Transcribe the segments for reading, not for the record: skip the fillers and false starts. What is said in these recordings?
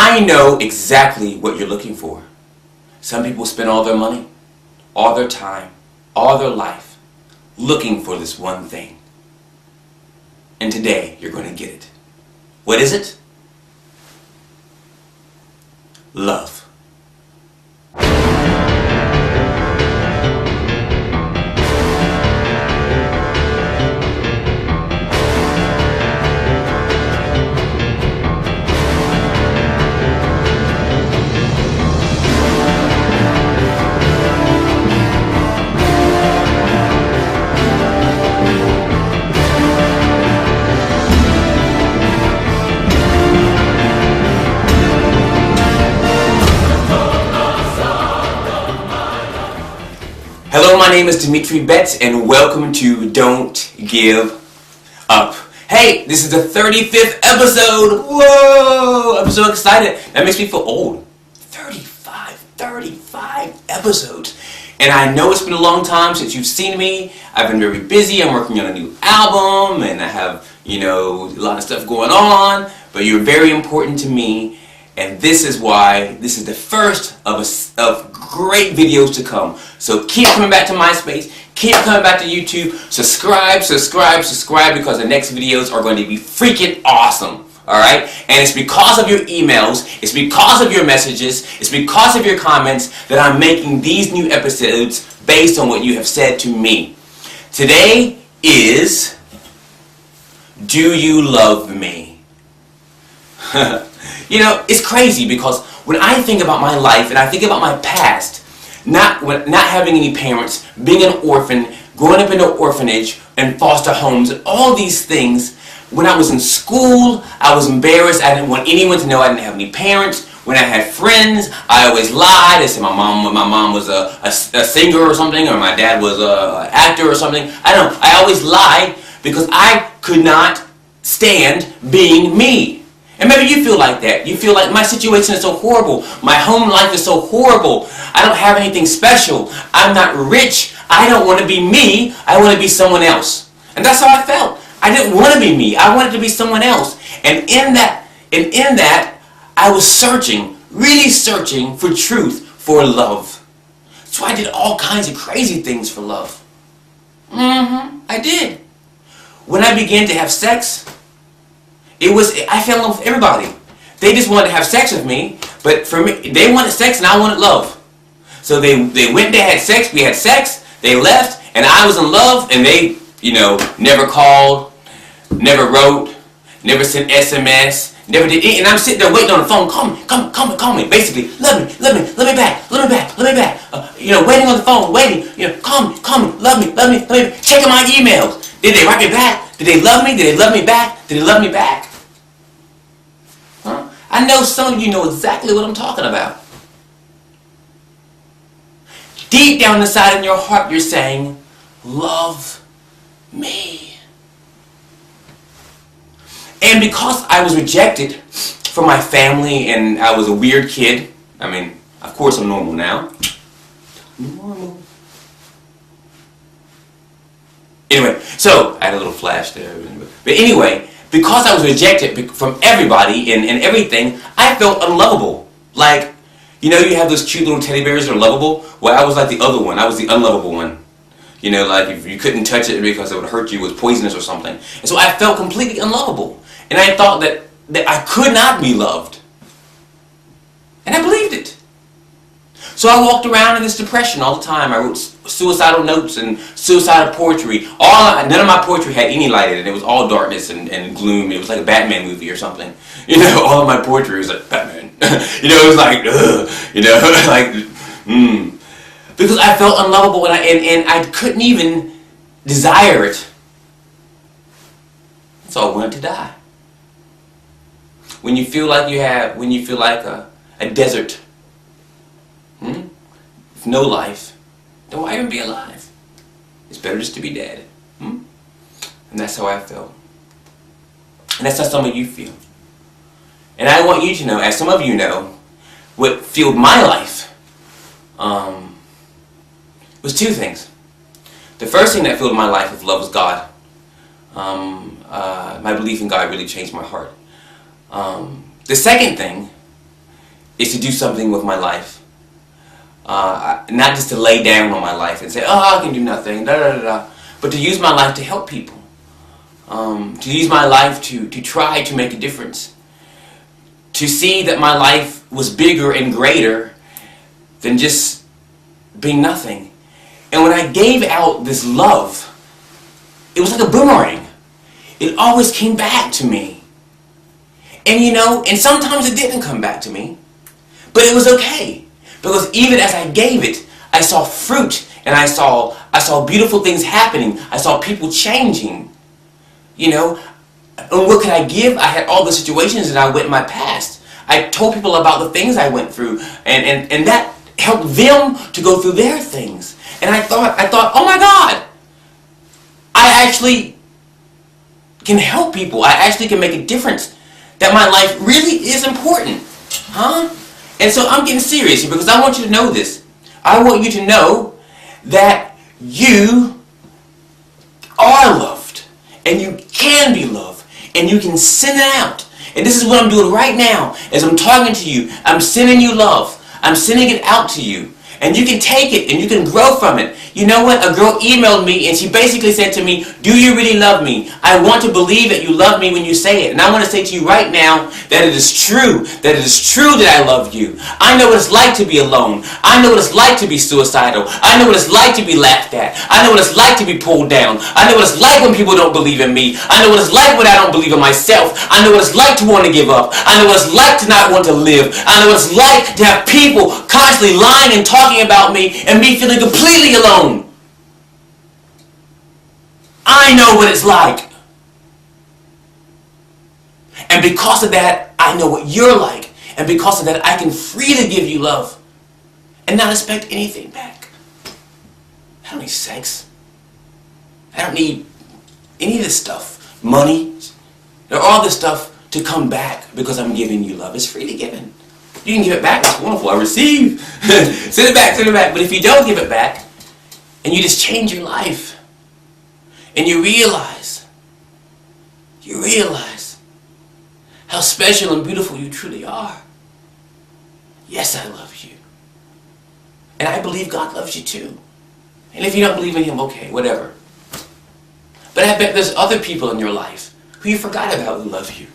I know exactly what you're looking for. Some people spend all their money, all their time, all their life looking for this one thing. And today, you're going to get it. What is it? Love. Hello, my name is Demetri Betts, and welcome to Don't Give Up. Hey, this is the 35th episode. Whoa! I'm so excited. That makes me feel old. 35 episodes. And I know it's been a long time since you've seen me. I've been very busy. I'm working on a new album, and I have, a lot of stuff going on. But you're very important to me. And this is why this is the first of great videos to come. So keep coming back to MySpace, keep coming back to YouTube, subscribe, because the next videos are going to be freaking awesome. Alright? And it's because of your emails, it's because of your messages, it's because of your comments that I'm making these new episodes based on what you have said to me. Today is Do You Love Me? It's crazy because when I think about my life and I think about my past, not having any parents, being an orphan, growing up in an orphanage and foster homes, and all these things, when I was in school, I was embarrassed. I didn't want anyone to know I didn't have any parents. When I had friends, I always lied. I said my mom was a singer or something, or my dad was an actor or something. I always lied because I could not stand being me. And maybe you feel like that. You feel like my situation is so horrible. My home life is so horrible. I don't have anything special. I'm not rich. I don't want to be me. I want to be someone else. And that's how I felt. I didn't want to be me. I wanted to be someone else. And in that, I was searching, really searching for truth, for love. So I did all kinds of crazy things for love. I did. When I began to have sex, I fell in love with everybody. They just wanted to have sex with me, but for me, they wanted sex and I wanted love. So they went, they had sex, we had sex, they left, and I was in love, and they, never called, never wrote, never sent SMS, never did anything, and I'm sitting there waiting on the phone, call me, basically, love me back, waiting on the phone, waiting, call me, love me, checking my emails. Did they write me back? Did they love me? Did they love me back? Did they love me back? Huh? I know some of you know exactly what I'm talking about. Deep down inside in your heart, you're saying, love me. And because I was rejected from my family and I was a weird kid, of course I'm normal now. Normal. Anyway, so I had a little flash there. But anyway, because I was rejected from everybody and everything, I felt unlovable. Like, you have those cute little teddy bears that are lovable? Well, I was like the other one. I was the unlovable one. Like if you couldn't touch it because it would hurt you, it was poisonous or something. And so I felt completely unlovable. And I thought that I could not be loved. And I believed it. So I walked around in this depression all the time. I wrote suicidal notes and suicidal poetry. None of my poetry had any light in it. It was all darkness and gloom. It was like a Batman movie or something. All of my poetry was like Batman. It was like, because I felt unlovable and I couldn't even desire it. So I wanted to die. When you feel like a desert, with no life, then why even be alive? It's better just to be dead. And that's how I felt. And that's how some of you feel. And I want you to know, as some of you know, what fueled my life was two things. The first thing that filled my life with love was God. My belief in God really changed my heart. The second thing is to do something with my life. Not just to lay down on my life and say, oh, I can do nothing, da da da da, but to use my life to help people. To use my life to try to make a difference. To see that my life was bigger and greater than just being nothing. And when I gave out this love, it was like a boomerang. It always came back to me. And and sometimes it didn't come back to me. But it was okay. Because even as I gave it, I saw fruit. And I saw beautiful things happening. I saw people changing. And what could I give? I had all the situations that I went in my past. I told people about the things I went through. And that helped them to go through their things. And I thought, oh my God, I actually can help people. I actually can make a difference. That my life really is important. And so I'm getting serious here because I want you to know this. I want you to know that you are loved. And you can be loved. And you can send it out. And this is what I'm doing right now. As I'm talking to you, I'm sending you love. I'm sending it out to you. And you can take it and you can grow from it. You know what? A girl emailed me and she basically said to me, do you really love me? I want to believe that you love me when you say it. And I want to say to you right now that it is true. That it is true that I love you. I know what it's like to be alone. I know what it's like to be suicidal. I know what it's like to be laughed at. I know what it's like to be pulled down. I know what it's like when people don't believe in me. I know what it's like when I don't believe in myself. I know what it's like to want to give up. I know what it's like to not want to live. I know what it's like to have people constantly lying and talking about me and me feeling completely alone. I know what it's like. And because of that, I know what you're like. And because of that, I can freely give you love and not expect anything back. I don't need sex. I don't need any of this stuff. Money, or all this stuff to come back because I'm giving you love. It's freely given. You can give it back. That's wonderful. I receive. Send it back. Send it back. But if you don't give it back, and you just change your life, and you realize how special and beautiful you truly are. Yes, I love you. And I believe God loves you too. And if you don't believe in Him, okay, whatever. But I bet there's other people in your life who you forgot about who love you.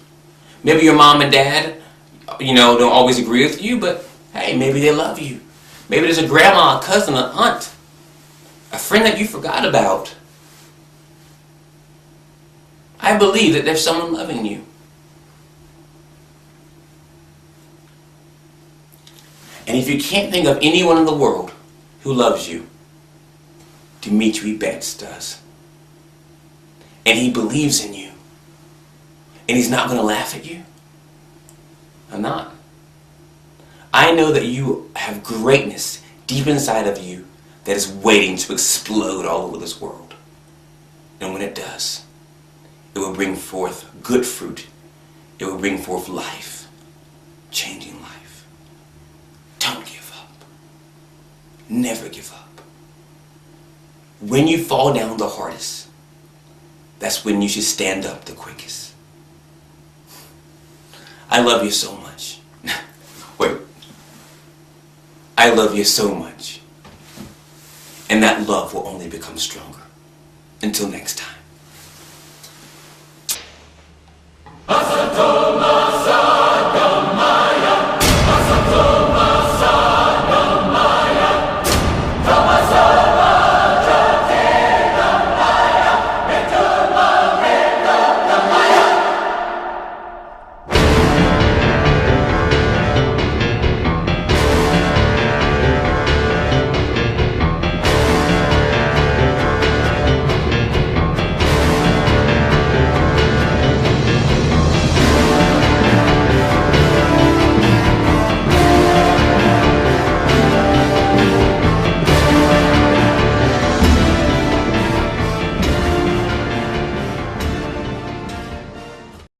Maybe your mom and dad, don't always agree with you, but hey, maybe they love you. Maybe there's a grandma, a cousin, an aunt, a friend that you forgot about. I believe that there's someone loving you. And if you can't think of anyone in the world who loves you, Demetri Betts does. And he believes in you. And he's not going to laugh at you. I'm not. I know that you have greatness deep inside of you that is waiting to explode all over this world. And when it does, it will bring forth good fruit. It will bring forth life. Changing life. Don't give up. Never give up. When you fall down the hardest, that's when you should stand up the quickest. I love you so much. Wait. I love you so much. And that love will only become stronger. Until next time.